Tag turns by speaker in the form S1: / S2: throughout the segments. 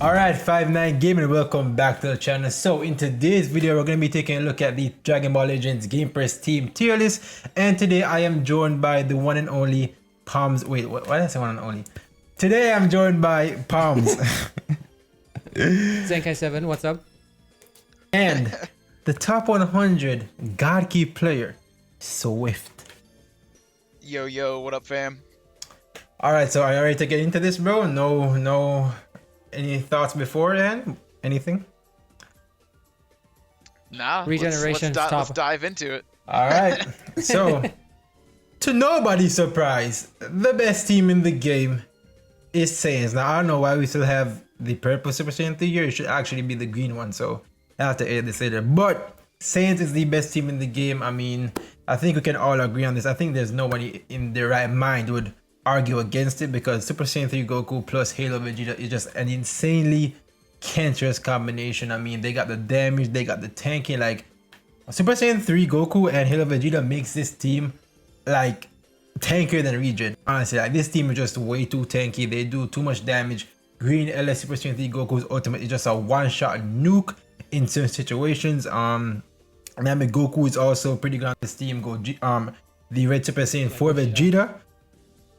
S1: Alright, 5-9 Gaming, welcome back to the channel. So in today's video, we're going to be taking a look at the Dragon Ball Legends Game Press Team tier list. And today I am joined by the one and only Palms. Wait, why did I say one and only? Today I'm joined by Palms.
S2: Zenkai7, what's up?
S1: And the top 100 God Key player, Swift.
S3: Yo, what up, fam?
S1: Alright, so are you ready to get into this, bro? No. Any thoughts beforehand? Anything?
S3: Nah,
S2: Regeneration,
S3: let's dive into it.
S1: Alright, so to nobody's surprise, the best team in the game is Saiyans. Now, I don't know why we still have the purple Super Saiyan 3 here. It should actually be the green one, so I have to edit this later. But Saiyans is the best team in the game. I mean, I think we can all agree on this. I think there's nobody in their right mind would argue against it, because Super Saiyan 3 Goku plus Halo Vegeta is just an insanely cancerous combination. I mean, they got the damage, they got the tanking. Like, Super Saiyan 3 Goku and Halo Vegeta makes this team like tankier than Regen. Honestly, like, this team is just way too tanky. They do too much damage. Green LS Super Saiyan 3 Goku's ultimate is just a one-shot nuke in certain situations. Nami Goku is also pretty good on this team. The Red Super Saiyan 4 Vegeta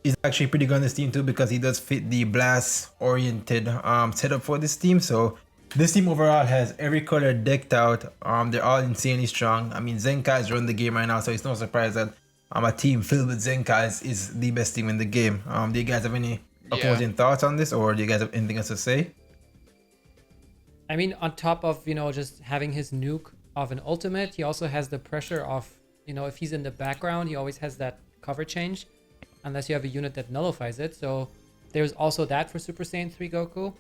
S1: is actually pretty good on this team too, because he does fit the blast oriented setup for this team. So this team overall has every color decked out. They're all insanely strong. I mean, Zenkai's run the game right now, so it's no surprise that a team filled with Zenkai's is the best team in the game. Do you guys have any opposing thoughts on this, or do you guys have anything else to say?
S2: I mean, on top of, just having his nuke of an ultimate, he also has the pressure of, if he's in the background, he always has that cover change, unless you have a unit that nullifies it. So there's also that for Super Saiyan 3 Goku.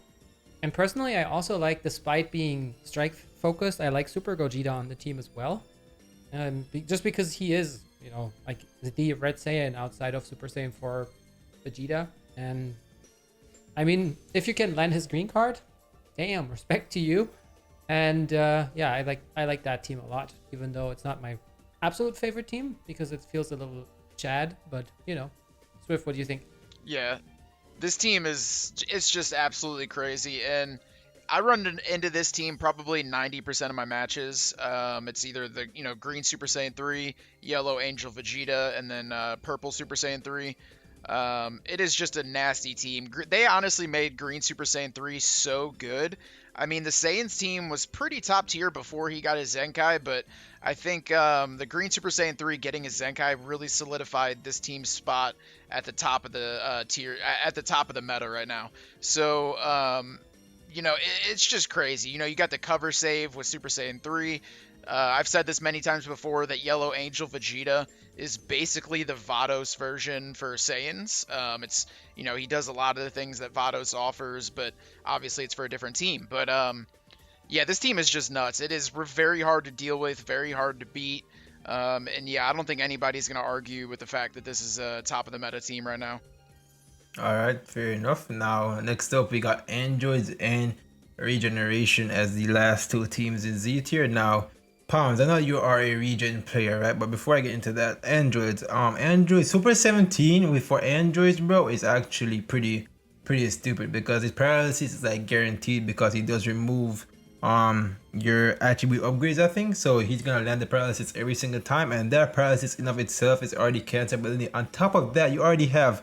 S2: And personally, I also like, despite being strike focused, I like Super Gogeta on the team as well. Just because he is, like the Red Saiyan outside of Super Saiyan 4 Vegeta. And I mean, if you can land his green card, damn, respect to you. And yeah, I like that team a lot, even though it's not my absolute favorite team, because it feels a little Chad, but Swift, what do you think?
S3: Yeah, this team it's just absolutely crazy, and I run into this team probably 90% of my matches. It's either the green Super Saiyan 3, yellow Angel Vegeta, and then purple Super Saiyan 3. It is just a nasty team. They honestly made green Super Saiyan 3 so good. I mean, the Saiyans team was pretty top tier before he got his Zenkai, but I think the green Super Saiyan 3 getting his Zenkai really solidified this team's spot at the top of the tier, at the top of the meta right now. So, it's just crazy. You got the cover save with Super Saiyan 3. I've said this many times before that Yellow Angel Vegeta is basically the Vados version for Saiyans. It's he does a lot of the things that Vados offers, but obviously it's for a different team. But yeah, this team is just nuts. It is very hard to deal with, very hard to beat. And yeah, I don't think anybody's gonna argue with the fact that this is a top of the meta team right now.
S1: All right, fair enough. Now next up we got Androids and Regeneration as the last two teams in Z tier. Now, Palms, I know you are a Regen player, right? But before I get into that, Androids, Android Super 17 for Androids, bro, is actually pretty stupid, because his paralysis is like guaranteed, because he does remove your attribute upgrades, I think. So he's gonna land the paralysis every single time, and that paralysis in of itself is already cancelability. On top of that, you already have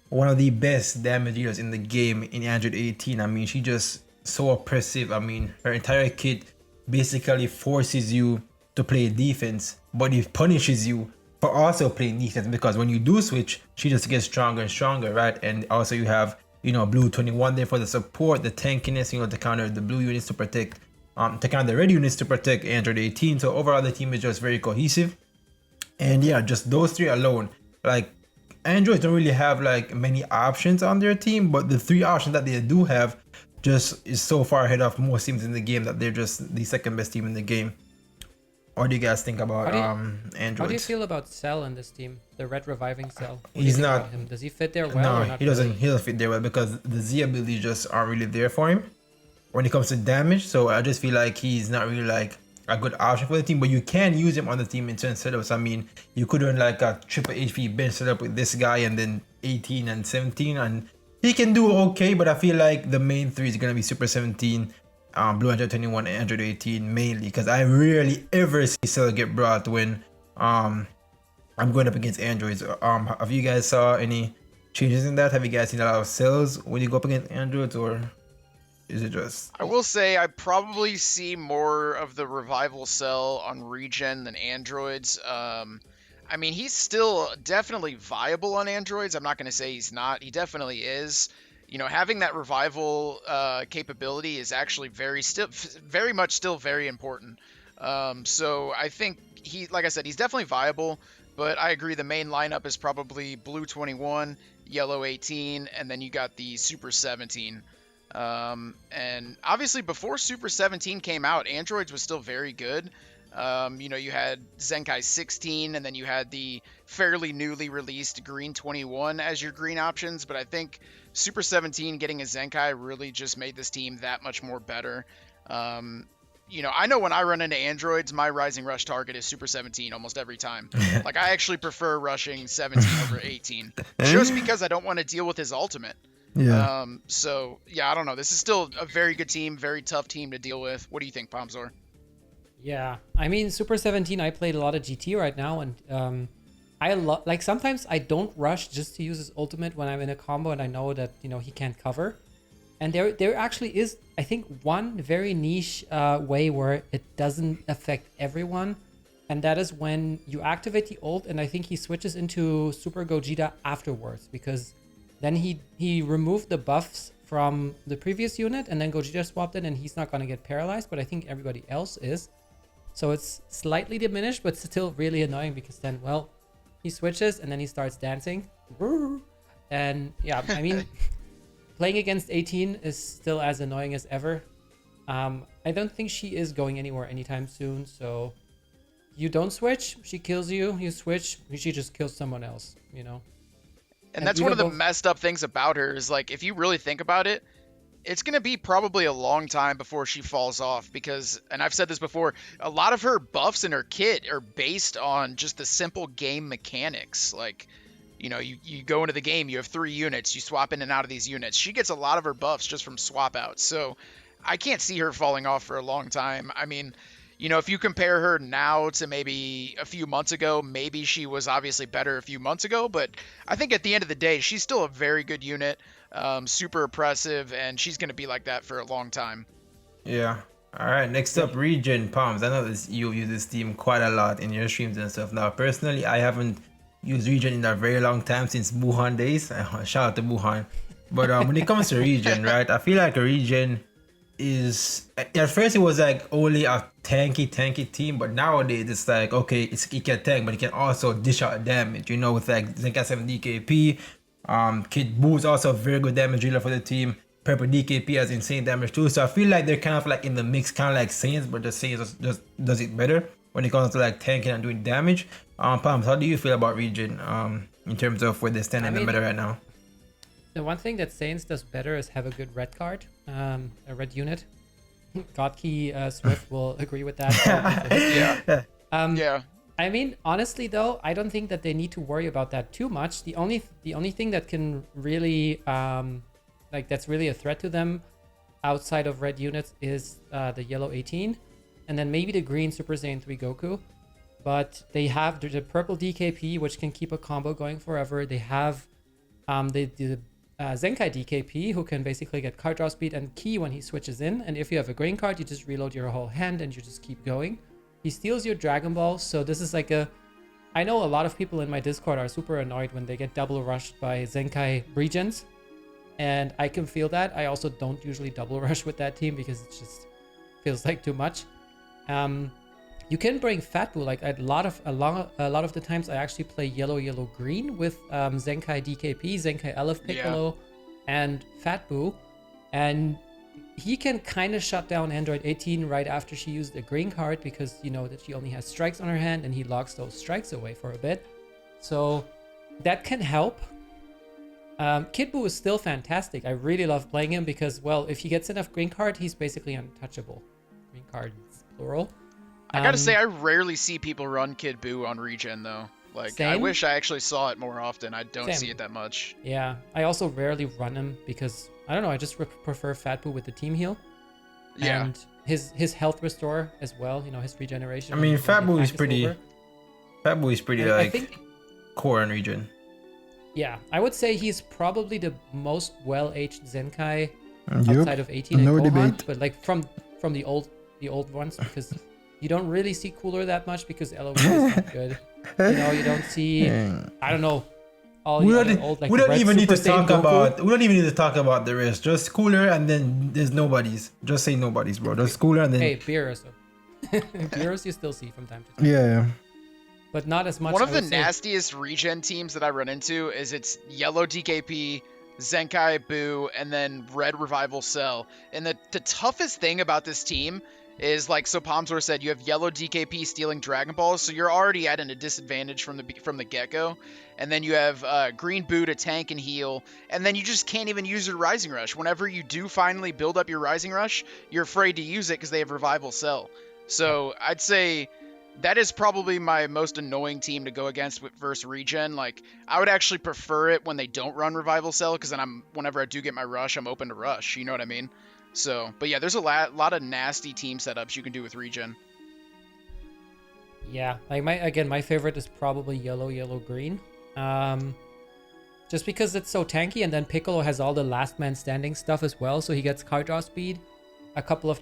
S1: one of the best damage dealers in the game in Android 18. I mean, she just so oppressive. I mean, her entire kit basically forces you to play defense, but it punishes you for also playing defense, because when you do switch, she just gets stronger and stronger, right? And also you have blue 21 there for the support, the tankiness, to counter the blue units, to protect to counter the red units, to protect Android 18. So overall the team is just very cohesive. And yeah, just those three alone, like, Androids don't really have like many options on their team, but the three options that they do have just is so far ahead of most teams in the game that they're just the second best team in the game. What do you guys think about Androids?
S2: How do you feel about Cell in this team? The red reviving Cell.
S1: He's not.
S2: Him? Does he fit there well?
S1: No,
S2: or not
S1: he doesn't. He doesn't fit there well, because the Z abilities just aren't really there for him when it comes to damage. So I just feel like he's not really like a good option for the team. But you can use him on the team in certain setups. I mean, you could run like a triple HP bench setup with this guy, and then 18 and 17, and he can do okay, but I feel like the main three is gonna be Super 17, Blue 121, and Android 18 mainly, because I rarely ever see Cell get brought when I'm going up against Androids. Have you guys saw any changes in that? Have you guys seen a lot of cells when you go up against Androids, or is it just?
S3: I will say I probably see more of the revival cell on regen than androids. I mean, he's still definitely viable on androids. I'm not going to say he's not. He definitely is. You know, having that revival capability is actually very much still very important. So I think like I said, he's definitely viable. But I agree, the main lineup is probably blue 21, yellow 18, and then you got the super 17. And obviously before Super 17 came out, Androids was still very good. You know, you had Zenkai 16, and then you had the fairly newly released Green 21 as your green options. But I think Super 17 getting a Zenkai really just made this team that much more better. You know, I know when I run into Androids, my Rising Rush target is Super 17 almost every time. Like, I actually prefer rushing 17 over 18, just because I don't want to deal with his ultimate.
S1: Yeah.
S3: So yeah, I don't know. This is still a very good team, very tough team to deal with. What do you think, Pomzor?
S2: Yeah, I mean, Super 17, I played a lot of GT right now, and like sometimes I don't rush just to use his ultimate when I'm in a combo and I know that, you know, he can't cover. And there actually is, I think, one very niche way where it doesn't affect everyone, and that is when you activate the ult, and I think he switches into Super Gogeta afterwards, because then he removed the buffs from the previous unit, and then Gogeta swapped in, and he's not going to get paralyzed, but I think everybody else is. So it's slightly diminished, but still really annoying, because then, well, he switches, and then he starts dancing. And yeah, I mean, playing against 18 is still as annoying as ever. I don't think she is going anywhere anytime soon, so you don't switch, she kills you. You switch, she just kills someone else, you know?
S3: And that's one of the messed up things about her is, like, if you really think about it, it's going to be probably a long time before she falls off because, and I've said this before, a lot of her buffs in her kit are based on just the simple game mechanics. Like, you know, you go into the game, you have 3 units, you swap in and out of these units. She gets a lot of her buffs just from swap outs. So I can't see her falling off for a long time. I mean, you know, if you compare her now to maybe a few months ago, maybe she was obviously better a few months ago, but I think at the end of the day, she's still a very good unit, super oppressive, and she's going to be like that for a long time.
S1: Yeah. All right. Next up, Regen Palms. I know you use this team quite a lot in your streams and stuff. Now, personally, I haven't used Regen in a very long time since Wuhan days. Shout out to Wuhan. But when it comes to Regen, right, I feel like Regen is, at first it was like only a tanky team, but nowadays it's like, okay, it can tank, but it can also dish out damage, you know, with like Zenka 7 DKP. Kid Boo is also a very good damage dealer for the team. Purple DKP has insane damage too, so I feel like they're kind of like in the mix, kind of like Saiyans, but the Saiyans just does it better when it comes to like tanking and doing damage. Palms, how do you feel about Regen in terms of where they stand in the meta right now?
S2: The one thing that Saiyans does better is have a good red card, a red unit. Godkey Swift will agree with that.
S3: Yeah.
S2: Yeah. I mean, honestly though, I don't think that they need to worry about that too much. The only thing that can really that's really a threat to them outside of red units is the yellow 18, and then maybe the green Super Saiyan 3 Goku. But they have the purple DKP, which can keep a combo going forever. They have the Zenkai DKP, who can basically get card draw speed and key when he switches in. And if you have a green card, you just reload your whole hand and you just keep going. He steals your Dragon Balls, so this is like I know a lot of people in my Discord are super annoyed when they get double rushed by Zenkai Regens. And I can feel that. I also don't usually double rush with that team because it just feels like too much. You can bring Fat Boo. Like a lot of the times I actually play yellow green with Zenkai DKP, Zenkai Elf Piccolo, and Fat Boo, and he can kind of shut down Android 18 right after she used the green card because you know that she only has strikes on her hand and he locks those strikes away for a bit, so that can help. Kid Buu is still fantastic. I really love playing him because, well, if he gets enough green card, he's basically untouchable. Green cards plural.
S3: I gotta say, I rarely see people run Kid Buu on Regen, though. Like, I
S2: Same.
S3: wish I actually saw it more often. I don't
S2: Same.
S3: see it that much.
S2: Yeah, I also rarely run him because I don't know. I just prefer Fat Boo with the team heal.
S3: Yeah.
S2: And his health restore as well. You know, his regeneration.
S1: I mean,
S2: when the
S1: Fat Boo is
S2: attack
S1: pretty.
S2: over.
S1: Fat Boo is pretty
S2: I
S1: like
S2: think.
S1: core and region.
S2: Yeah, I would say he's probably the most well-aged Zenkai
S4: Yup,
S2: outside of 18 and
S4: no
S2: Gohan,
S4: debate.
S2: but like from the old ones, because you don't really see Cooler that much because LOB is not good. You know, you don't see, I don't know, all
S1: We
S2: the
S1: don't,
S2: other old like
S1: we
S2: the
S1: don't
S2: Red
S1: even need to
S2: Super Saiyan
S1: talk
S2: Goku.
S1: about. We don't even need to talk about the rest. Just Cooler, and then there's nobody's. Just say nobody's, bro. Just Cooler, and then
S2: Hey, Beerus. Beerus you still see from time to time,
S4: Yeah.
S2: but not as much.
S3: One of
S2: I
S3: the
S2: would say.
S3: nastiest regen teams that I run into is it's yellow DKP, Zenkai Boo, and then red Revival Cell. And the toughest thing about this team is, like, so Palmsor said, you have yellow DKP stealing Dragon Balls, so you're already at a disadvantage from the get-go. And then you have green Boo to tank and heal, and then you just can't even use your Rising Rush. Whenever you do finally build up your Rising Rush, you're afraid to use it because they have Revival Cell. So I'd say that is probably my most annoying team to go against versus Regen. Like, I would actually prefer it when they don't run Revival Cell, because then whenever I do get my rush, I'm open to rush. You know what I mean? So, but yeah, there's a lot of nasty team setups you can do with Regen.
S2: Yeah, like my favorite is probably yellow green. Just because it's so tanky, and then Piccolo has all the last man standing stuff as well, so he gets card draw speed, a couple of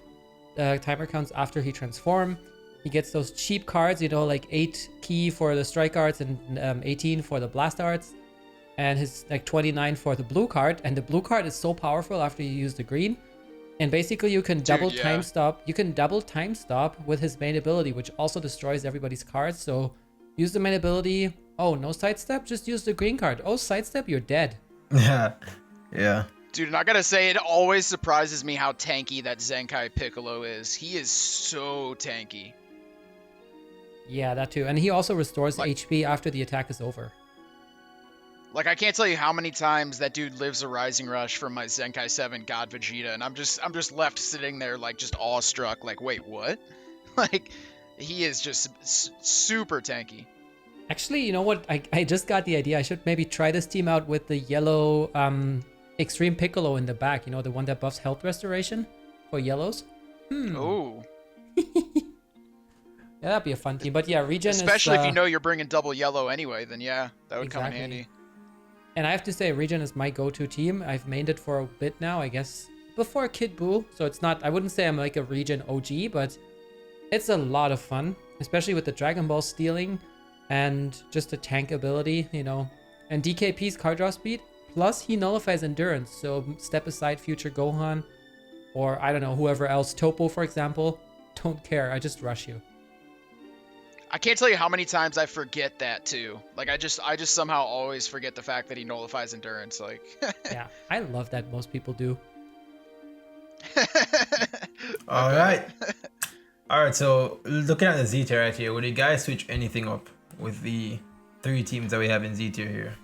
S2: timer counts after he transform. He gets those cheap cards, you know, like 8 key for the strike arts and 18 for the blast arts, and his like 29 for the blue card. And the blue card is so powerful after you use the green. And basically you can double
S3: yeah.
S2: time stop. You can double time stop with his main ability, which also destroys everybody's cards. So use the main ability. Oh, no sidestep? Just use the green card. Oh, sidestep, you're dead.
S1: yeah, yeah.
S3: Dude, and I gotta say, it always surprises me how tanky that Zenkai Piccolo is. He is so tanky.
S2: Yeah, that too. And he also restores
S3: Like-
S2: HP after the attack is over.
S3: Like, I can't tell you how many times that dude lives a Rising Rush from my Zenkai 7 God Vegeta, and I'm just left sitting there, like, just awestruck, like, wait, what? Like, he is just super tanky.
S2: Actually, you know what? I just got the idea. I should maybe try this team out with the yellow Extreme Piccolo in the back. You know, the one that buffs health restoration for yellows.
S3: Oh.
S2: Yeah, that'd be a fun team. But yeah, Regen
S3: Especially
S2: is...
S3: if you know you're bringing double yellow anyway, then yeah, that would come in
S2: Exactly.
S3: handy.
S2: And I have to say, Regen is my go-to team. I've mained it for a bit now, I guess, before Kid Buu. So it's not... I wouldn't say I'm like a Regen OG, but it's a lot of fun. Especially with the Dragon Ball stealing and just the tank ability, you know. And DKP's card draw speed. Plus, he nullifies endurance. So step aside future Gohan. Or, I don't know, whoever else. Topo, for example. Don't care. I just rush you.
S3: I can't tell you how many times I forget that too. Like, I just somehow always forget the fact that he nullifies endurance. Like,
S2: Yeah, I love that most people do.
S1: All right. All right. So looking at the Z tier right here, would you guys switch anything up with the 3 teams that we have in Z tier here?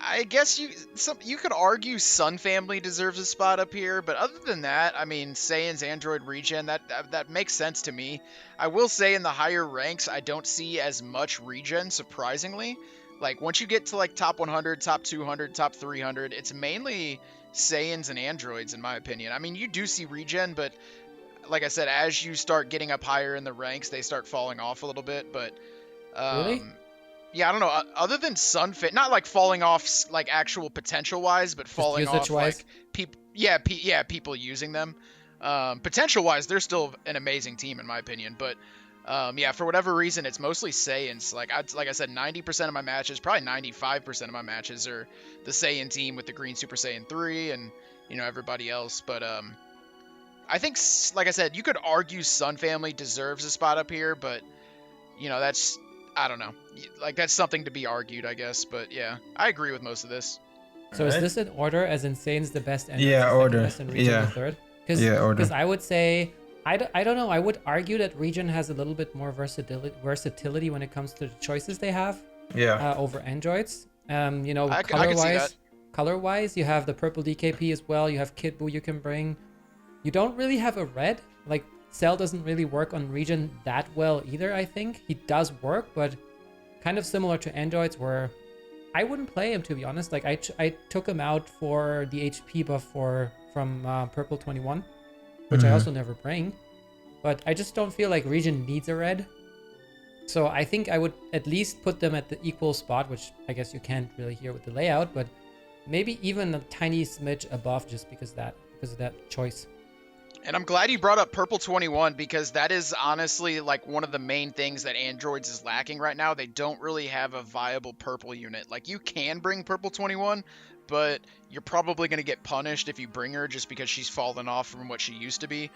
S3: I guess you could argue Sun Family deserves a spot up here, but other than that, I mean, Saiyans, Android, Regen, that makes sense to me. I will say in the higher ranks, I don't see as much Regen, surprisingly. Like, once you get to like top 100, top 200, top 300, it's mainly Saiyans and Androids, in my opinion. I mean, you do see Regen, but like I said, as you start getting up higher in the ranks, they start falling off a little bit. But
S2: Really?
S3: yeah, I don't know. Other than Sunfit, not like falling off like actual potential wise, but falling off
S2: usage-wise?
S3: like people. Yeah, people using them. Potential wise, they're still an amazing team in my opinion. But yeah, for whatever reason, it's mostly Saiyans. Like I said, 90% of my matches, probably 95% of my matches are the Saiyan team with the Green Super Saiyan 3 and you know everybody else. But I think, like I said, you could argue Sun Family deserves a spot up here, but you know that's. I don't know. Like, that's something to be argued, I guess. But, yeah, I agree with most of this.
S2: So
S1: Alright.
S2: is this in order as Insane's the best and
S1: Yeah,
S2: the second
S1: order.
S2: best and Regen
S1: Yeah.
S2: the third? Cause,
S1: Yeah, order.
S2: Because I would say, I don't know, I would argue that Regen has a little bit more versatility when it comes to the choices they have
S1: Yeah.
S2: over androids. You know,
S3: I can see that.
S2: color-wise, you have the purple DKP as well. You have Kid Buu you can bring. You don't really have a red. Like, Cell doesn't really work on Regen that well either, I think. He does work, but kind of similar to androids where I wouldn't play him, to be honest. Like, I took him out for the HP buff from Purple 21, which I also never bring. But I just don't feel like Regen needs a red. So I think I would at least put them at the equal spot, which I guess you can't really hear with the layout, but maybe even a tiny smidge above just because of that choice.
S3: And I'm glad you brought up Purple 21 because that is honestly like one of the main things that Androids is lacking right now. They don't really have a viable purple unit. Like, you can bring Purple 21, but you're probably going to get punished if you bring her just because she's fallen off from what she used to be.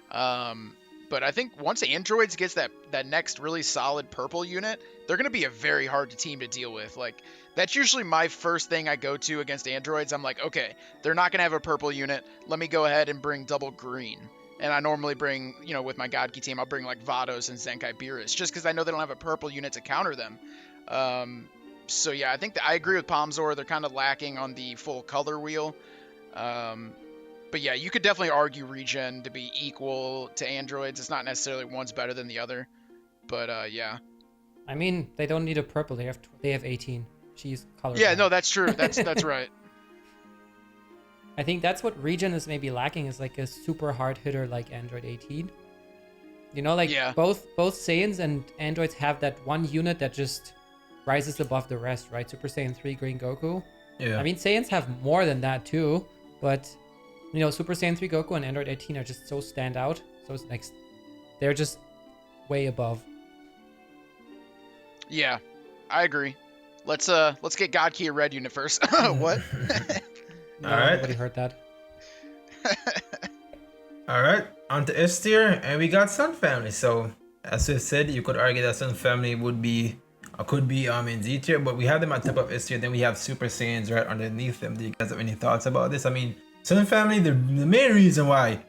S3: But I think once Androids gets that next really solid purple unit, they're going to be a very hard team to deal with. Like, that's usually my first thing I go to against Androids. I'm like, okay, they're not going to have a purple unit. Let me go ahead and bring double green. And I normally bring, you know, with my Godkey team, I'll bring like Vados and Zenkai Beerus, just because I know they don't have a purple unit to counter them. So yeah, I think I agree with Palmzor. They're kind of lacking on the full color wheel. But yeah, you could definitely argue Regen to be equal to Androids. It's not necessarily one's better than the other. But yeah.
S2: I mean, they don't need a purple. They have 18. She's colorblind.
S3: Yeah, no, that's true. That's right.
S2: I think that's what Regen is maybe lacking, is like a super hard hitter like Android 18. You know, like both Saiyans and Androids have that one unit that just rises above the rest, right? Super Saiyan 3 Green Goku.
S1: Yeah.
S2: I mean, Saiyans have more than that too, but you know, Super Saiyan 3 Goku and Android 18 are just so stand out. So it's like they're just way above.
S3: Yeah, I agree. Let's get Godkey a red unit first. What?
S2: No,
S1: All right.
S2: Nobody heard that.
S1: All right, on to S tier, and we got Sun Family. So as I said, you could argue that Sun Family would be could be in Z tier, but we have them at top of S tier. Then we have Super Saiyans right underneath them. Do you guys have any thoughts about this? I mean, Sun Family, the main reason why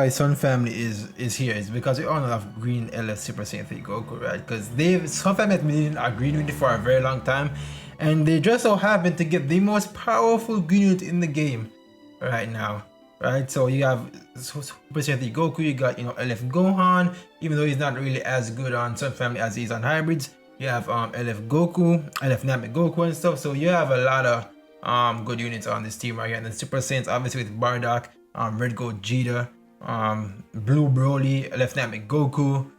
S1: Sun Family is here is because we all have green LS Super Saiyan 3 Goku, right? Because Sun Family has been a green unit for a very long time, and they just so happen to get the most powerful green unit in the game right now, right? So you have Super Saiyan 3 Goku, you got, you know, LF Gohan, even though he's not really as good on Sun Family as he is on hybrids. You have LF Goku, LF Namek Goku and stuff. So you have a lot of good units on this team right here. And then Super Saiyans, obviously with Bardock, Red Gogeta, Blue Broly, LF Namek Goku,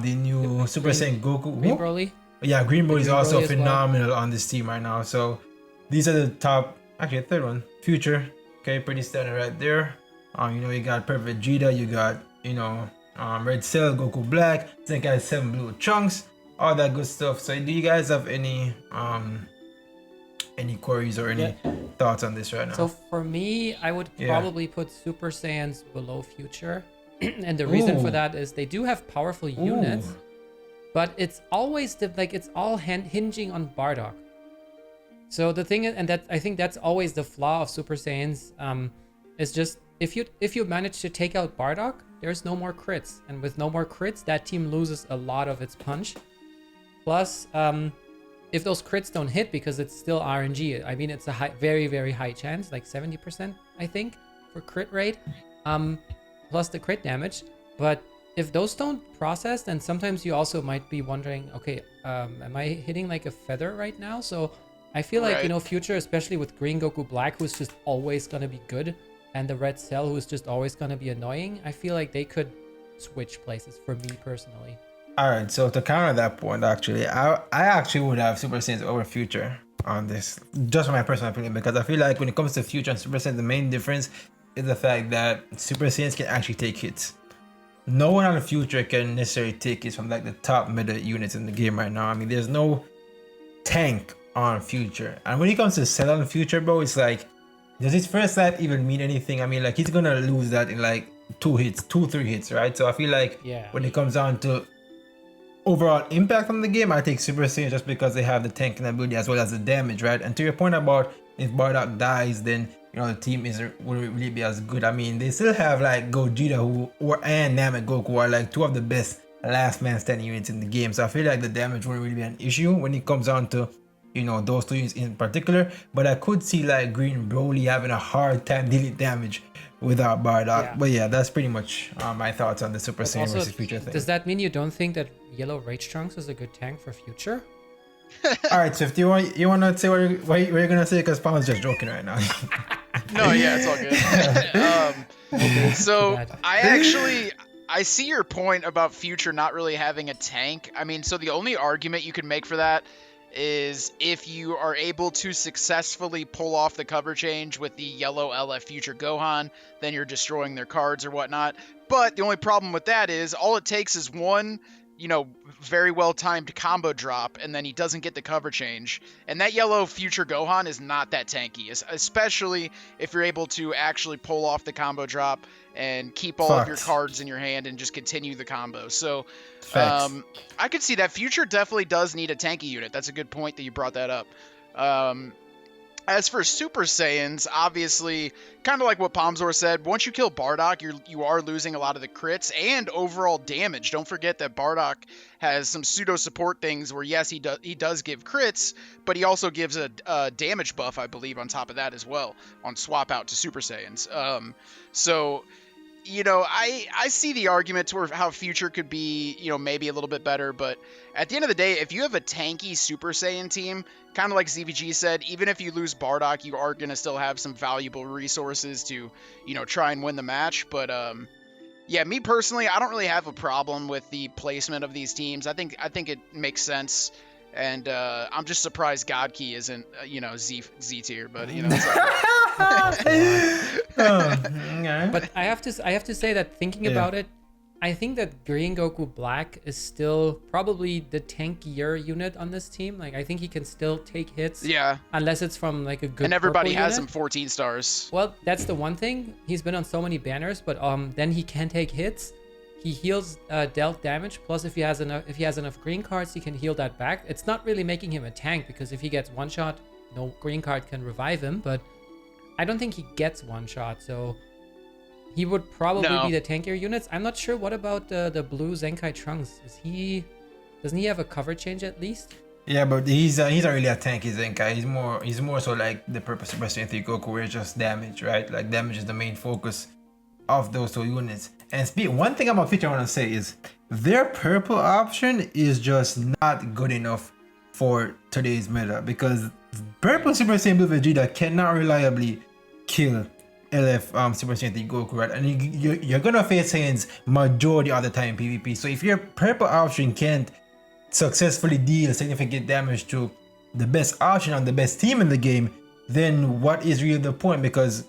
S1: the new Super Saiyan Goku.
S2: Green Broly?
S1: Yeah, Green Broly is also
S2: Broly
S1: phenomenal on this team right now. So these are the top, actually third one, Future. Okay, pretty standard right there. You know, you got Perfect Vegeta, you got, you know, Red Cell, Goku Black, Zenkai 7 Blue Chunks, all that good stuff. So do you guys have any queries or any thoughts on this right now?
S2: So for me, I would probably put Super Saiyans below Future. And the reason for that is they do have powerful units, but it's always it's all hinging on Bardock. So the thing is, and that I think that's always the flaw of Super Saiyans, is just if you manage to take out Bardock, there's no more crits, and with no more crits, that team loses a lot of its punch. Plus, if those crits don't hit, because it's still RNG, I mean, it's a very, very high chance, like 70%, I think, for crit rate, plus the crit damage. But if those don't process, then sometimes you also might be wondering, okay, am I hitting like a feather right now? So I feel like, you know, Future, especially with Green Goku Black, who's just always going to be good, and the Red Cell, who's just always going to be annoying, I feel like they could switch places for me personally.
S1: All right, so to counter that point, actually, I actually would have Super Saiyans over Future on this, just from my personal opinion, because I feel like when it comes to Future and Super Saiyans, the main difference is the fact that Super Saiyans can actually take hits. No one on the Future can necessarily take hits from like the top meta units in the game right now. I mean, there's no tank on Future, and when it comes to Cell on Future, bro, it's like, does his first life even mean anything? I mean, like, he's gonna lose that in like 3 hits, right? So I feel like when it comes down to overall impact on the game, I take Super Saiyan just because they have the tanking ability as well as the damage, right? And to your point about if Bardock dies, then, you know, the team wouldn't really be as good. I mean, they still have like Gogeta and Namek Goku are like two of the best last man standing units in the game. So I feel like the damage wouldn't really be an issue when it comes down to, you know, those two units in particular. But I could see like Green Broly having a hard time dealing damage without Bardock.
S2: Yeah.
S1: But yeah, that's pretty much my thoughts on the Super
S2: But
S1: Saiyan
S2: also,
S1: versus Future thing.
S2: does that mean you don't think that yellow Rage Trunks is a good tank for Future?
S1: All right, so if you want to say what you're gonna say, because Palm's just joking right now.
S3: No, yeah, it's all good. So I see your point about Future not really having a tank. I mean, so the only argument you could make for that is if you are able to successfully pull off the cover change with the yellow LF Future Gohan, then you're destroying their cards or whatnot. But the only problem with that is all it takes is one, very well timed combo drop, and then he doesn't get the cover change. And that yellow Future Gohan is not that tanky, especially if you're able to actually pull off the combo drop and keep all of your cards in your hand and just continue the combo. So I could see that Future definitely does need a tanky unit. That's a good point that you brought that up. As for Super Saiyans, obviously, kind of like what Pomzor said, once you kill Bardock, you are losing a lot of the crits and overall damage. Don't forget that Bardock has some pseudo support things where, yes, he does give crits, but he also gives a damage buff, I believe, on top of that as well, on swap out to Super Saiyans. So, I see the argument to how Future could be, maybe a little bit better, but at the end of the day, if you have a tanky Super Saiyan team, kind of like ZVG said, even if you lose Bardock, you are going to still have some valuable resources to, try and win the match. But, yeah, me personally, I don't really have a problem with the placement of these teams. I think it makes sense. And I'm just surprised Godkey isn't, Z tier, but it's
S1: okay.
S2: But I have to say that thinking about it, I think that Green Goku Black is still probably the tankier unit on this team. Like, I think he can still take hits.
S3: Yeah.
S2: Unless it's from like a good.
S3: And everybody has
S2: unit.
S3: him 14 stars.
S2: Well, that's the one thing. He's been on so many banners, but then he can take hits. He heals dealt damage. Plus, if he has enough green cards, he can heal that back. It's not really making him a tank because if he gets one shot, no green card can revive him. But I don't think he gets one shot, so he would probably be the tankier units. I'm not sure. What about the blue Zenkai Trunks? Doesn't he have a cover change at least?
S1: Yeah, but he's not really a tanky Zenkai. He's more so like the purpose of Super Saiyan 3 Goku, where it's just damage, right? Like damage is the main focus of those two units. And one thing about Future I want to say is their purple option is just not good enough for today's meta, because purple Super Saiyan Blue Vegeta cannot reliably kill LF Super Saiyan 3 Goku, right? And you're gonna face Saiyans majority of the time in PvP. So if your purple option can't successfully deal significant damage to the best option on the best team in the game, then what is really the point? Because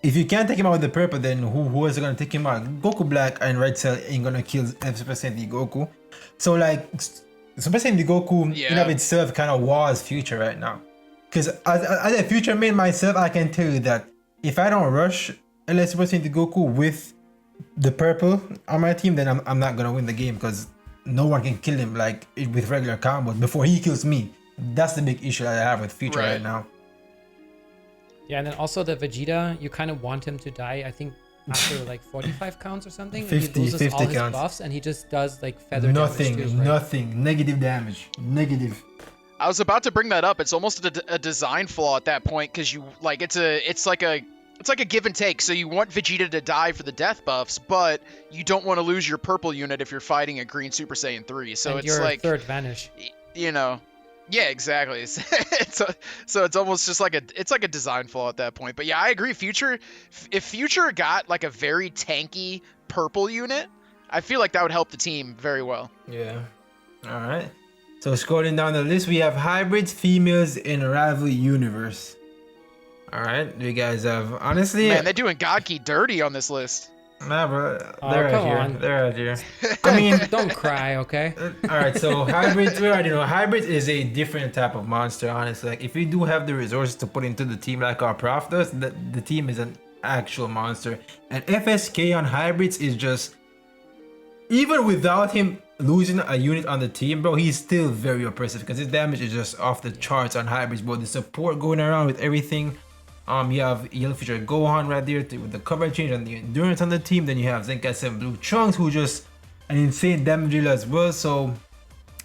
S1: if you can't take him out with the purple, then who is gonna take him out? Goku Black and Red Cell ain't gonna kill Super Saiyan 3 Goku. So like Super Saiyan 3 Goku in of itself kind of was Future right now. Because as a Future main myself, I can tell you that if I don't rush LS Super Saiyan 3 Goku with the purple on my team, then I'm not gonna win the game, because no one can kill him like with regular combos before he kills me. That's the big issue that I have with Future right now.
S2: Yeah, and then also the Vegeta, you kind of want him to die, I think, after like 45 counts or something.
S1: 50,
S2: he loses
S1: 50
S2: all his
S1: counts.
S2: buffs, and he just does like feather damage to his right.
S1: Nothing. Negative damage. Negative.
S3: I was about to bring that up. It's almost a design flaw at that point, because you like it's like a give and take. So you want Vegeta to die for the death buffs, but you don't want to lose your purple unit if you're fighting a green Super Saiyan 3. So
S2: and
S3: it's like
S2: third vanish.
S3: Yeah, exactly. So it's almost just like a design flaw at that point. But yeah, I agree. If Future got like a very tanky purple unit, I feel like that would help the team very well.
S1: Yeah. All right. So scrolling down the list, we have hybrids, females in Rival Universe. All right, you guys have honestly.
S3: Man, they're doing Godkey dirty on this list.
S1: Nah, bro, they're right here.
S2: On.
S1: They're right here. I mean,
S2: don't cry, okay?
S1: All right, so hybrids, we already know hybrids is a different type of monster. Honestly, like if you do have the resources to put into the team, like our prof does, the team is an actual monster. And FSK on hybrids is just, even without him losing a unit on the team, bro, he's still very oppressive, because his damage is just off the charts on hybrids, bro. The support going around with everything. You have Yellow Future Gohan right there with the cover change and the endurance on the team. Then you have Zenkai 7 Blue Trunks, who just an insane damage dealer as well. So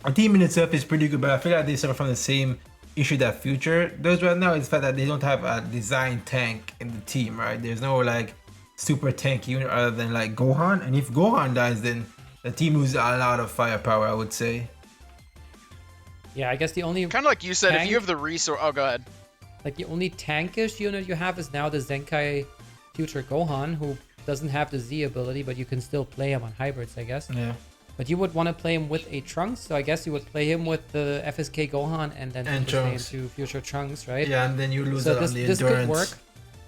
S1: a team in itself is pretty good, but I feel like they suffer from the same issue that Future does right now. Is the fact that they don't have a design tank in the team, right? There's no like super tanky unit other than like Gohan. And if Gohan dies, then the team loses a lot of firepower, I would say.
S2: Yeah, I guess the only
S3: Kind of like you said, if
S2: tank-
S3: you have the resource. Oh, go ahead.
S2: like the only tankish unit you have is now the Zenkai future Gohan, who doesn't have the Z ability, but you can still play him on hybrids, I guess.
S1: Yeah.
S2: But you would want to play him with a Trunks, so I guess you would play him with the FSK Gohan and then
S1: And
S2: switch him
S1: Trunks.
S2: to future Trunks, right?
S1: Yeah, and then you lose
S2: So
S1: out on the
S2: this could
S1: endurance
S2: work,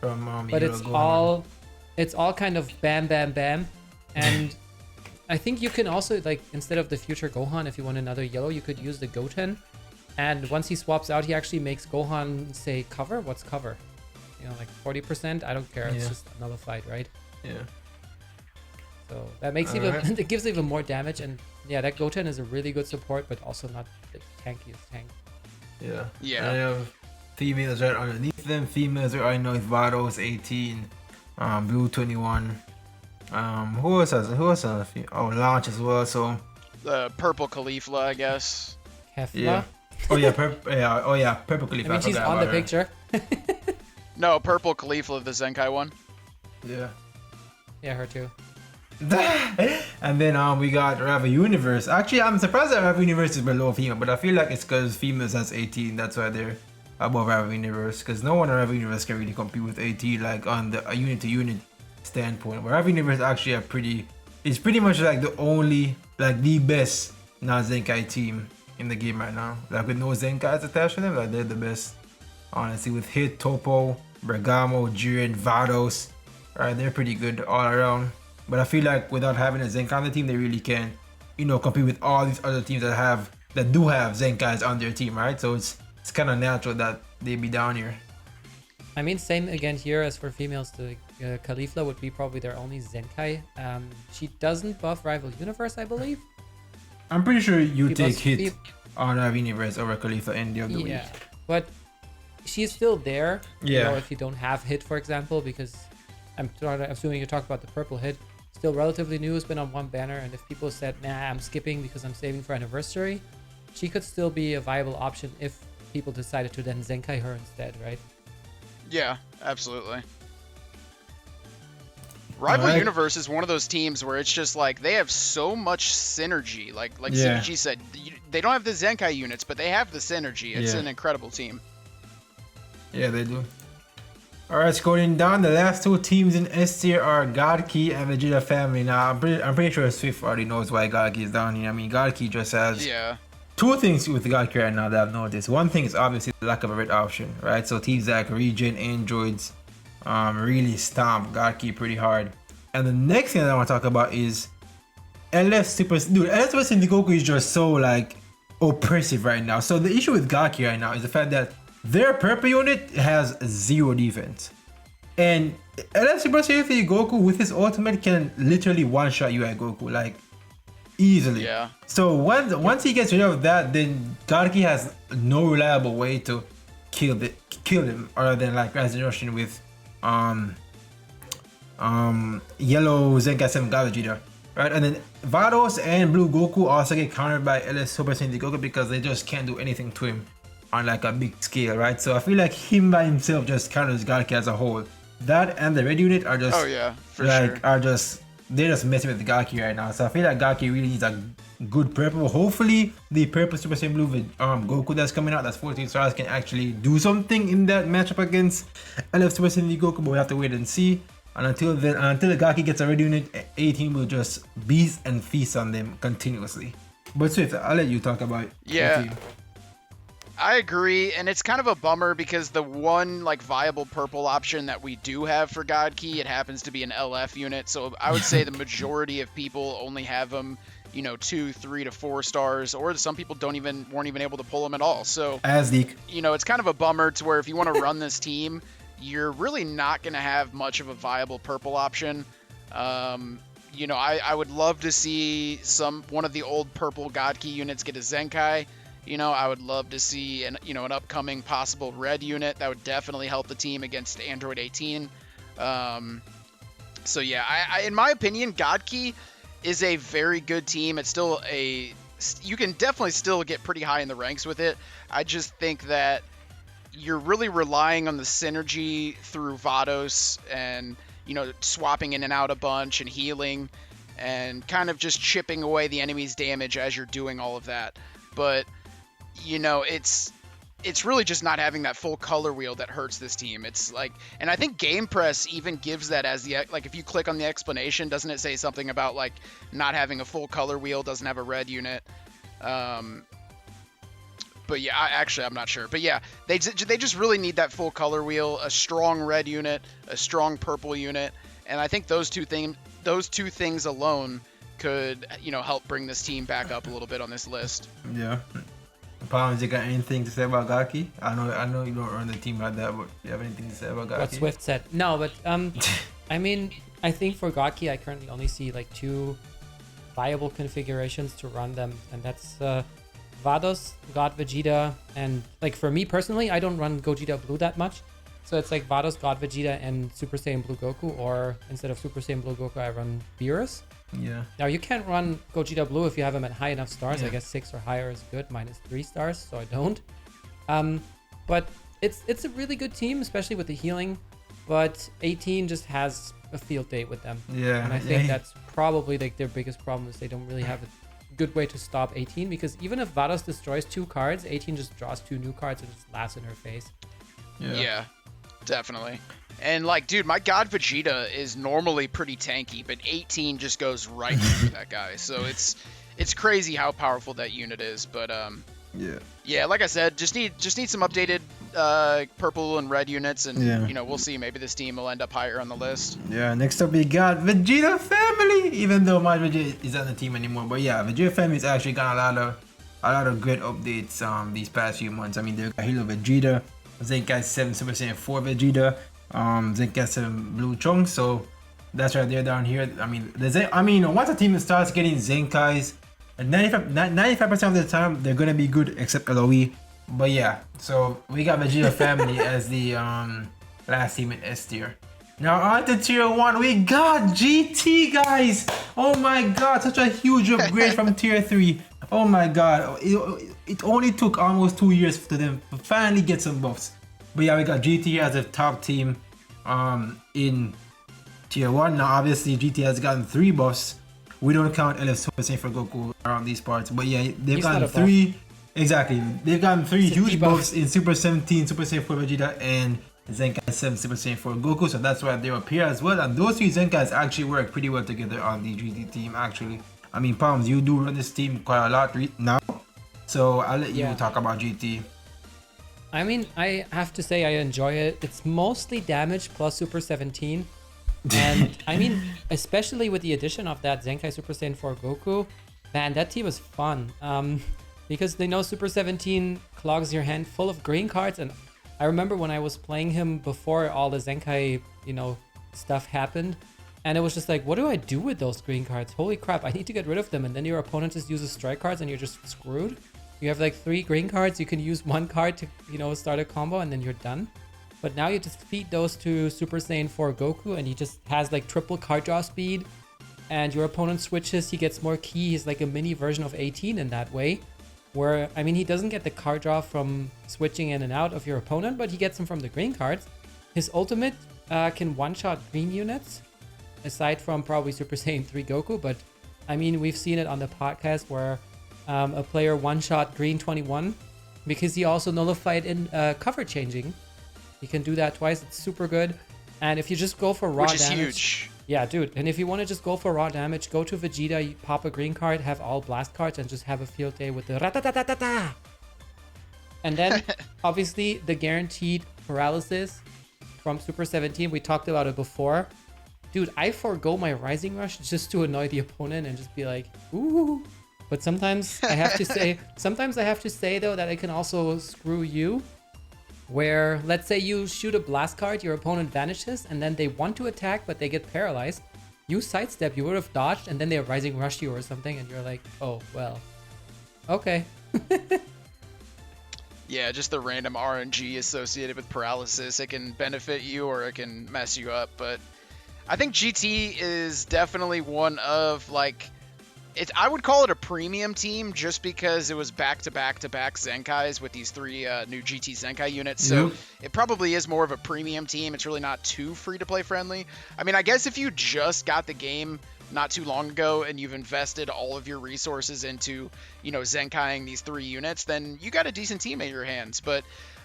S1: from
S2: but
S1: Hero
S2: it's
S1: Gohan.
S2: all kind of bam bam bam. And I think you can also, like, instead of the future Gohan, if you want another yellow, you could use the Goten. And once he swaps out, he actually makes Gohan say cover. What's cover? You know, like 40%. I don't care. It's
S1: Yeah.
S2: just another fight, right?
S1: Yeah.
S2: So that makes
S1: Alright.
S2: it gives even more damage. And yeah, that Goten is a really good support, but also not the tankiest tank.
S1: Yeah.
S3: Yeah.
S1: I have females right underneath them. Females are I know is Vados 18, Blue 21. Who else has a few? Oh, Launch as well. So
S3: The purple Caulifla, I guess.
S2: Hefla.
S1: yeah. Oh yeah, Purple Khalifa.
S2: I mean, she's
S1: forgot
S2: on the
S1: about her.
S2: picture.
S3: No, purple Caulifla, the Zenkai one.
S1: Yeah.
S2: Yeah, her too.
S1: And then we got Ravi Universe. Actually, I'm surprised that Ravi Universe is below female, but I feel like it's because females has 18. That's why they're above Ravi Universe. Because no one in Ravi Universe can really compete with 18, like on the a unit to unit standpoint. But Ravi Universe actually it's pretty much like the only, like the best non-Zenkai team in the game right now. Like with no Zenkais attached to them, like they're the best. Honestly, with Hit, Topo, Bergamo, Jiren, Vados, right, they're pretty good all around. But I feel like without having a Zenkai on the team, they really can, compete with all these other teams that do have Zenkais on their team, right? So it's kind of natural that they be down here.
S2: I mean, same again here as for females. The Caulifla would be probably their only Zenkai. She doesn't buff Rival Universe, I believe.
S1: I'm pretty sure you
S2: He
S1: take
S2: buffs
S1: Hit
S2: fe-
S1: on Ravi Universe over Khalifa end of the week.
S2: Yeah, but she's still there.
S1: Yeah.
S2: If you don't have Hit, for example, because I'm assuming you talk about the purple Hit. Still relatively new, has been on one banner, and if people said, nah, I'm skipping because I'm saving for anniversary, she could still be a viable option if people decided to then Zenkai her instead, right?
S3: Yeah, absolutely. Rival
S1: Alright.
S3: Universe is one of those teams where it's just like they have so much synergy. Like
S1: Yeah.
S3: CBG said, they don't have the Zenkai units, but they have the synergy. It's
S1: Yeah.
S3: an incredible team.
S1: Yeah, they do. Alright, scrolling down, the last two teams in S tier are Godkey and Vegeta Family. Now, I'm pretty sure Swift already knows why Godkey is down here. I mean, Godkey just has
S3: Yeah.
S1: two things with Godkey right now that I've noticed. One thing is obviously the lack of a red option, right? So teams like Regen, Androids, really stomp Godkey pretty hard. And the next thing that I want to talk about is LF Super... Dude, LF Super Saiyan Goku is just so, like, oppressive right now. So the issue with Godkey right now is the fact that their purple unit has 0 defense. And LF Super Saiyan Goku with his ultimate can literally one-shot you at Goku, like, easily.
S3: Yeah.
S1: So once he gets rid of that, then Godkey has no reliable way to kill him other than like Regeneration with yellow Zenkai 7 God Vegeta, right? And then Vados and Blue Goku also get countered by LS Super Saiyan Goku because they just can't do anything to him on like a big scale, right? So I feel like him by himself just counters Godkey as a whole. That and the red unit are just
S3: Oh yeah, for
S1: like
S3: sure.
S1: they're just messing with Gaki right now. So I feel like Gaki really needs a good purple. Hopefully the purple Super Saiyan Blue with Goku that's coming out, that's 14 stars, can actually do something in that matchup against LF Super Saiyan Goku, but we have to wait and see. And until then, until Gaki gets a red unit, 18 will just beast and feast on them continuously. But Swift, I'll let you talk about
S3: Yeah.
S1: your team.
S3: I agree, and it's kind of a bummer because the one like viable purple option that we do have for God Key, it happens to be an LF unit. So I would say the majority of people only have them, 2, 3 to 4 stars, or some people weren't even able to pull them at all. So
S1: Azdik.
S3: it's kind of a bummer to where if you want to run this team, you're really not going to have much of a viable purple option. I would love to see one of the old purple God Key units get a Zenkai. I would love to see an upcoming possible red unit that would definitely help the team against Android 18. So yeah, I in my opinion, God Key is a very good team. It's still you can definitely still get pretty high in the ranks with it. I just think that you're really relying on the synergy through Vados and swapping in and out a bunch and healing and kind of just chipping away the enemy's damage as you're doing all of that. But, it's really just not having that full color wheel that hurts this team. It's like, and I think Game Press even gives that as like, if you click on the explanation, doesn't it say something about like not having a full color wheel, doesn't have a red unit? But yeah, I'm not sure. But yeah, they just really need that full color wheel, a strong red unit, a strong purple unit, and I think those two things alone could, help bring this team back up a little bit on this list.
S1: Yeah. Palms, you got anything to say about Gaki? I know you don't run the team like that, but you have anything to say about Gaki?
S2: What Swift said. No, but I mean, I think for Gaki, I currently only see like 2 viable configurations to run them, and that's Vados, God Vegeta, and like for me personally, I don't run Gogeta Blue that much. So it's like Vados, God Vegeta, and Super Saiyan Blue Goku, or instead of Super Saiyan Blue Goku, I run Beerus.
S1: Yeah.
S2: Now you can't run Gogeta Blue if you have him at high enough stars. Yeah. I guess 6 or higher is good, -3 stars, so I don't. But it's a really good team, especially with the healing. But 18 just has a field day with them.
S1: Yeah.
S2: And I think that's probably like their biggest problem is they don't really have a good way to stop 18, because even if Vados destroys 2 cards, 18 just draws 2 new cards and just laughs in her face.
S3: Yeah, definitely. And like, dude, my God Vegeta is normally pretty tanky, but 18 just goes right through that guy. So it's crazy how powerful that unit is. But yeah, like I said, just need some updated purple and red units, and we'll see. Maybe this team will end up higher on the list.
S1: Yeah. Next up, we got Vegeta Family. Even though my Vegeta is on the team anymore, but yeah, Vegeta Family has actually got a lot of great updates these past few months. I mean, they got Halo Vegeta, Zenkai 7 Super Saiyan 4 Vegeta, Zenkai 7 Blue Trunks. So that's right there down here. I mean, once a team starts getting Zenkais, 95% of the time they're gonna be good except LOE. But yeah, so we got Vegeta Family as the last team in S tier. Now on to tier 1, we got GT, guys. Oh my god, such a huge upgrade from tier 3. Oh my god, it only took almost 2 years for them to finally get some buffs. But yeah, we got GT as a top team in tier 1. Now obviously GT has gotten 3 buffs. We don't count LF Super Saiyan for Goku around these parts, but yeah, they've gotten 3. Exactly, they've gotten 3 huge buffs in Super 17, Super Saiyan 4 Vegeta, and Zenkai 7 Super Saiyan 4 Goku. So that's why they appear as well. And those 3 Zenkais actually work pretty well together on the GT team. Actually, I mean, Palms, you do run this team quite a lot now, so I'll let you talk about GT.
S2: I mean, I have to say I enjoy it. It's mostly damage plus Super 17. And I mean, especially with the addition of that Zenkai Super Saiyan 4 Goku, man, that team is fun. Because they know Super 17 clogs your hand full of green cards. And I remember when I was playing him before all the Zenkai, stuff happened. And it was just like, what do I do with those green cards? Holy crap, I need to get rid of them. And then your opponent just uses strike cards and you're just screwed. You have like 3 green cards. You can use 1 card to, start a combo and then you're done. But now you just feed those to Super Saiyan 4 Goku and he just has like triple card draw speed. And your opponent switches, he gets more ki. He's like a mini version of 18 in that way. Where, I mean, he doesn't get the card draw from switching in and out of your opponent, but he gets them from the green cards. His ultimate can one-shot green units, aside from probably Super Saiyan 3 Goku. But, I mean, we've seen it on the podcast where a player one-shot green 21 because he also nullified in cover changing. He can do that twice. It's super good. And if you just go for raw damage... Which is huge. Yeah, dude. And if you want to just go for raw damage, go to Vegeta, you pop a green card, have all blast cards, and just have a field day with the ratatatatata. And then, obviously, the guaranteed paralysis from Super 17. We talked about it before. Dude, I forgo my Rising Rush just to annoy the opponent and just be like, ooh. But sometimes I have to say, though, that I can also screw you. Where, let's say you shoot a blast card, your opponent vanishes, and then they want to attack, but they get paralyzed. You sidestep, you would have dodged, and then they Rising Rush you or something, and you're like, oh, well, okay.
S3: Yeah, just the random RNG associated with paralysis. It can benefit you or it can mess you up, but I think GT is definitely one of, like, I would call it a premium team just because it was back-to-back-to-back Zenkais with these 3 new GT Zenkai units. So it probably is more of a premium team. It's really not too free-to-play friendly. I mean, I guess if you just got the game not too long ago and you've invested all of your resources into, Zenkaiing these 3 units, then you got a decent team at your hands. But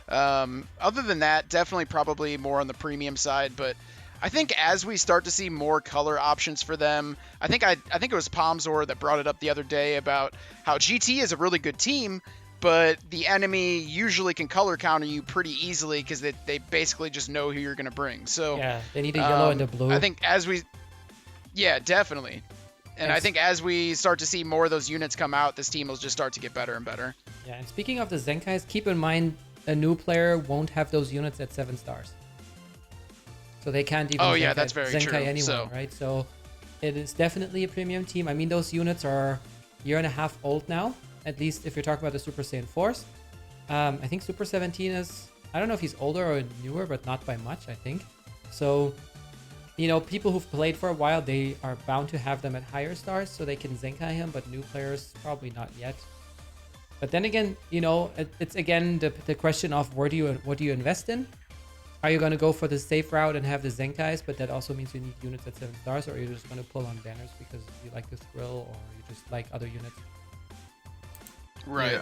S3: other than that, definitely probably more on the premium side. But I think as we start to see more color options for them, I think it was Palmzor that brought it up the other day about how GT is a really good team, but the enemy usually can color counter you pretty easily because they basically just know who you're going to bring. So
S2: yeah, they need a yellow and a blue.
S3: I think definitely. And I think as we start to see more of those units come out, this team will just start to get better and better.
S2: Yeah, and speaking of the Zenkais, keep in mind a new player won't have those units at 7 stars. So they can't even
S3: that's very
S2: Zenkai
S3: true.
S2: anyone, right? So it is definitely a premium team. I mean, those units are a year and a half old now, at least if you're talking about the Super Saiyan 4s. I think Super 17 is, I don't know if he's older or newer, but not by much, I think. So, people who've played for a while, they are bound to have them at higher stars so they can Zenkai him, but new players, probably not yet. But then again, it's again the question of what do you invest in? Are you going to go for the safe route and have the Zenkais, but that also means you need units at 7 stars, or are you just going to pull on banners because you like the thrill, or you just like other units?
S3: Right.
S1: Yeah.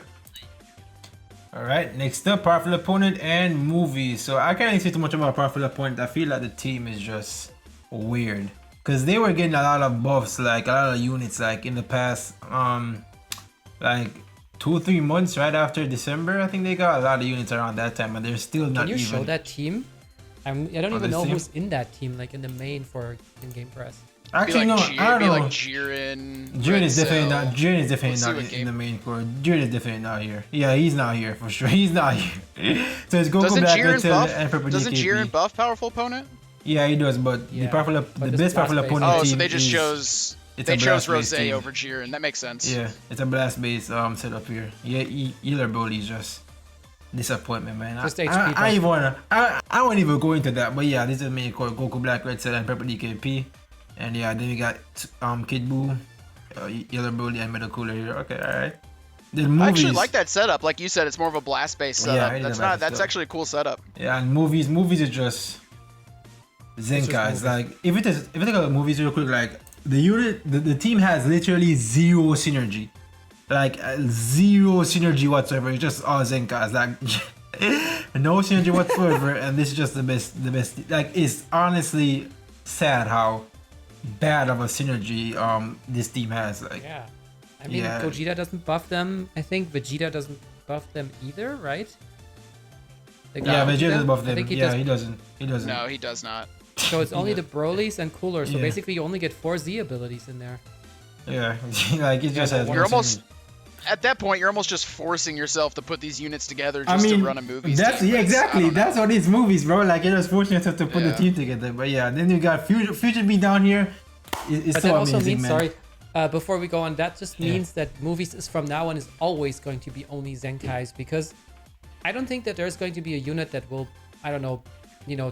S1: All right, next up, powerful opponent and movies. So I can't say too much about powerful opponent. I feel like the team is just weird because they were getting a lot of buffs, like a lot of units, like in the past, like 2-3 months right after December. I think they got a lot of units around that time, and they're still not even.
S2: Can you show that team? I don't even know who's in that team, like in the main for in-game press.
S1: Actually, no, I don't know.
S3: Like Jiren.
S1: Jiren is definitely not. Jiren is definitely not in the main core. Jiren is definitely not here. Yeah, he's not here for sure. He's not here. So it's Goku Black Red Cell and Purple
S3: Doesn't
S1: DKP.
S3: Jiren buff powerful opponent?
S1: Yeah, he does, but the best powerful opponent
S3: team. Oh,
S1: team
S3: so they just
S1: is,
S3: chose.
S1: It's
S3: they
S1: a
S3: chose
S1: blast-based
S3: Rosé
S1: team.
S3: over Jiren. That makes sense.
S1: Yeah, it's a blast base setup here. Yeah, Healer Broly is just disappointment, man.
S2: Just
S1: I won't even go into that, but yeah, this is main core Goku Black Red Cell and Purple DKP. And yeah, then we got Kid Buu, Yellow Broly, and Metal Cooler here. Okay, alright.
S3: I actually like that setup. Like you said, it's more of a blast-based setup. Yeah, that's actually a cool setup.
S1: Yeah, and movies are just Zenkai. Like if you think about movies real quick, like the team has literally zero synergy. Like zero synergy whatsoever. It's just all Zenkais. Like no synergy whatsoever, and this is just the best. Like it's honestly sad how bad of a synergy this team has. Like
S2: I mean, Gogeta doesn't buff them. I think Vegeta doesn't buff them either, right?
S1: Vegeta doesn't buff them.
S2: He
S1: doesn't.
S3: No, he does not.
S2: So it's only the Brolys and Cooler. So basically, you only get 4 Z abilities in there.
S1: Yeah, like it just has.
S3: You're almost at that point. You're almost just forcing yourself to put these units together just to run a movie.
S1: Exactly. That's what these movies, bro. Like you're just forcing yourself to put the team together. But yeah, then you got Future B down here. It's
S2: but
S1: so
S2: that
S1: amazing,
S2: also means,
S1: man.
S2: Before we go on, that just means that movies is from now on is always going to be only Zenkais, because I don't think that there's going to be a unit that will, I don't know,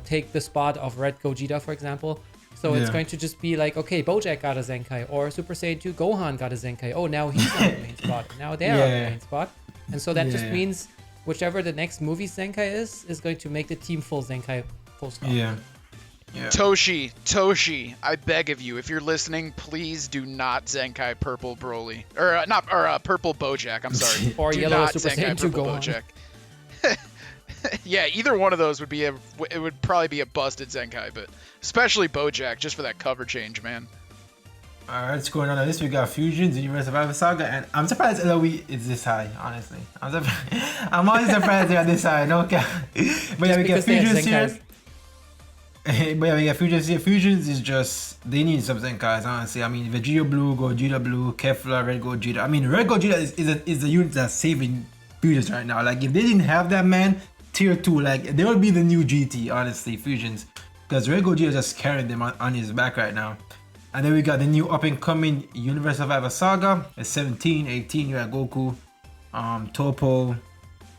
S2: take the spot of Red Gogeta, for example. So it's going to just be like, okay, Bojack got a Zenkai, or Super Saiyan 2 Gohan got a Zenkai. Oh, now he's on the main spot. Now they're on the main spot. And so that just means whichever the next movie Zenkai is going to make the team full Zenkai, full stop.
S1: Yeah.
S3: Toshi, I beg of you, if you're listening, please do not Zenkai Purple Broly. Purple Bojack, I'm sorry.
S2: Or
S3: do
S2: Yellow
S3: not
S2: Super Saiyan 2 Gohan.
S3: Bojack. Yeah, either one of those would probably be a busted Zenkai, but especially Bojack, just for that cover change, man.
S1: Alright, what's going on this? We got Fusions, Universe Survivor Saga, and I'm surprised LOE is this high, honestly. I'm always surprised they're this high, no cap. But yeah, we got Fusions here. But yeah, we got Fusions here. Fusions is just, they need some Zenkais, honestly. I mean, Vegeta Blue, Gogeta Blue, Kefla, Red Gogeta. I mean, Red Gogeta is the unit that's saving Fusions right now. Like, if they didn't have that, man, tier 2, like, they would be the new GT, honestly, Fusions. Because Red Gogeta is just carrying them on his back right now. And then we got the new up-and-coming Universe Survivor Saga. It's 17, 18, you got Goku, Topo,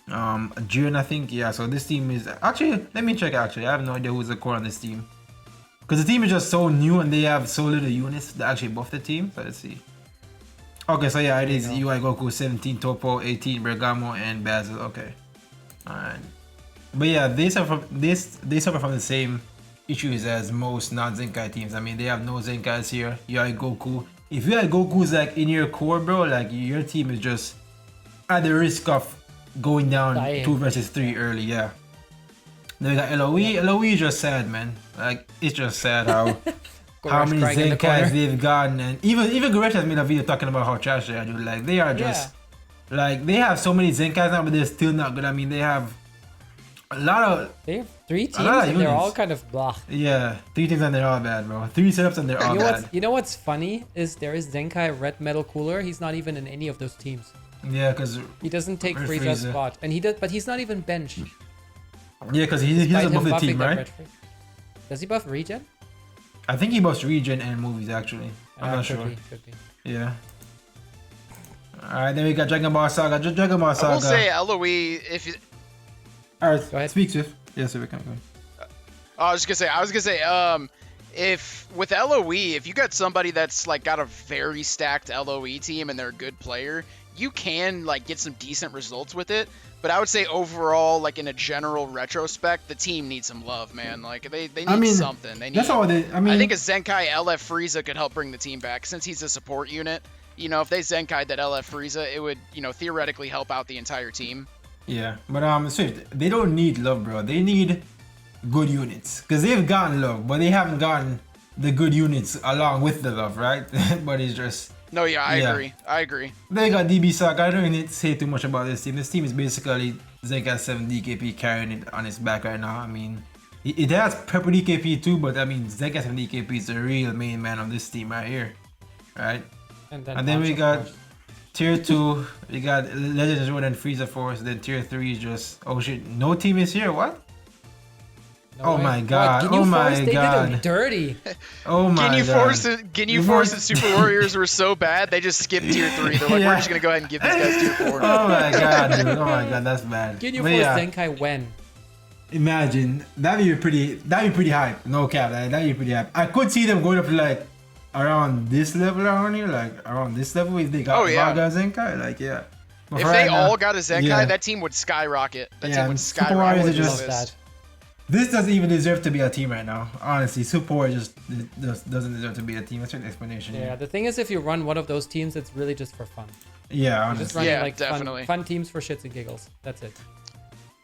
S1: Jiren, I think. Yeah, so this team is... Actually, let me check, actually. I have no idea who's the core on this team. Because the team is just so new and they have so little units that actually buff the team. So let's see. Okay, so yeah, it is
S2: you know.
S1: UI Goku 17, Topo 18, Bergamo, and Basil. Okay, alright. But yeah, they suffer from the same issues as most non-Zenkai teams. I mean, they have no Zenkais here. UI Goku. If UI Goku's like in your core, bro, like your team is just at the risk of going down
S2: Dying.
S1: 2 versus 3 early. Yeah. Then we got LOE. LOE is just sad, man. Like it's just sad how many
S2: crying in the
S1: Zenkais
S2: corner.
S1: they've gotten, and even Goresh has made a video talking about how trash they are, dude. Like they are just like they have so many Zenkais now, but they're still not good. I mean, they have a lot of
S2: They have 3 teams
S1: lot of
S2: and they're all
S1: units.
S2: kind of blah.
S1: 3 teams and they're all bad, bro. 3 setups and they're all bad.
S2: You know what's funny is there is Zenkai Red Metal Cooler. He's not even in any of those teams.
S1: Yeah, because
S2: He doesn't take
S1: Red
S2: Frieza's
S1: Frieza.
S2: spot, and but he's not even benched.
S1: he's
S2: Despite
S1: above
S2: him
S1: the
S2: buffing
S1: team,
S2: that
S1: right?
S2: Red Frieza. Does he buff regen?
S1: I think he buffs regen and movies actually. I'm not
S2: could
S1: sure.
S2: Could be.
S1: Yeah. Alright, then we got Dragon Ball Saga. Dragon Ball
S3: I
S1: Saga.
S3: will say LOE if you,
S1: Alright,
S2: Go ahead.
S1: speak Swift. Yes, we can go.
S3: I was gonna say, if with LOE, if you got somebody that's like got a very stacked LOE team and they're a good player, you can like get some decent results with it. But I would say overall, like in a general retrospect, the team needs some love, man. Like they need something. They need.
S1: That's all they. I mean,
S3: I think a Zenkai LF Frieza could help bring the team back since he's a support unit. You know, if they Zenkai'd that LF Frieza, it would, you know, theoretically help out the entire team.
S1: yeah, but Swift, they don't need love, bro. They need good units because they've gotten love, but they haven't gotten the good units along with the love, right? But it's just.
S3: No, yeah, I
S1: Yeah.
S3: agree. I agree.
S1: They got DB Saga. I don't need to say too much about this team. This team is basically Zenkai 7 DKP carrying it on its back right now. I mean, it has Pepper DKP too, but I mean, Zenkai 7 DKP is the real main man of this team right here, right?
S2: And
S1: then we
S2: Punch, of
S1: got
S2: course.
S1: tier 2, we got Legends Road and Frieza Force. Then tier 3 is just, oh shit, no team is here, what?
S2: No
S1: Oh
S2: way.
S1: my
S2: What,
S1: god,
S2: Ginyu
S1: oh my
S2: Force? They did
S1: god.
S2: him dirty.
S1: Oh my
S3: Ginyu
S1: god.
S3: Ginyu Force and Super Warriors were so bad, they just skipped tier 3. They're like,
S1: Yeah.
S3: we're just gonna go ahead and give these guys tier 4.
S1: Oh my god, dude. Oh my god, that's bad.
S2: Ginyu
S1: But
S2: Force
S1: yeah,
S2: Zenkai when?
S1: imagine, that'd be pretty hype. No cap, that'd be pretty hype. I could see them going up to like around this level around here, like around this level if they got
S3: Oh, yeah.
S1: Vaga Zenkai, like yeah. But
S3: If
S1: for
S3: they
S1: right now,
S3: all got a Zenkai,
S1: yeah.
S3: that team would skyrocket. That
S1: Yeah,
S3: team would
S1: Super
S3: skyrocket.
S1: Warriors
S2: I
S1: are
S2: would
S1: just-
S2: love that.
S1: this doesn't even deserve to be a team right now. Honestly, Super Warrior just doesn't deserve to be a team. That's an explanation.
S2: Yeah, the thing is, if you run one of those teams, it's really just for fun.
S1: Yeah,
S2: You're
S1: honestly.
S2: just running
S3: Yeah,
S2: like
S3: definitely.
S2: fun teams for shits and giggles. That's it.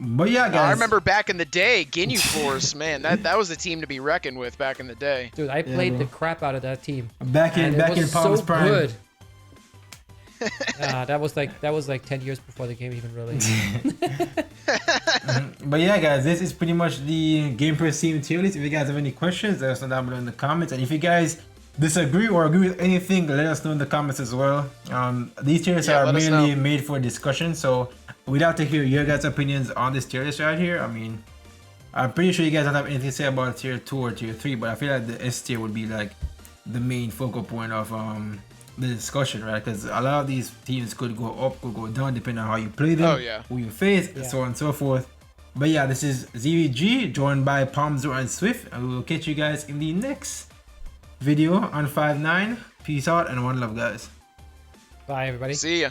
S1: But yeah, guys.
S3: I remember back in the day, Ginyu Force, man, that was a team to be reckoned with back in the day.
S2: Dude, I played
S1: bro.
S2: the crap out of that team.
S1: back in
S2: And
S1: back
S2: it
S1: in
S2: was
S1: Palm's
S2: so
S1: prime.
S2: good. That was like 10 years before the game even released.
S1: But yeah, guys, this is pretty much the Game Press team tier list. If you guys have any questions, let us know down below in the comments. And if you guys disagree or agree with anything, let us know in the comments as well. These tier lists
S3: Yeah,
S1: are
S3: let us
S1: mainly
S3: know.
S1: made for discussion, so we'd like to hear your guys' opinions on this tier list right here. I mean, I'm pretty sure you guys don't have anything to say about tier 2 or tier 3, but I feel like the S tier would be like the main focal point of the discussion, right? Because a lot of these teams could go up, could go down, depending on how you play them,
S3: Oh, yeah.
S1: who you face,
S2: Yeah.
S1: so on and so forth. But yeah, this is ZVG, joined by Palmzo and Swift, and we will catch you guys in the next video on 5-9. Peace out and one love, guys.
S2: Bye, everybody.
S3: See ya.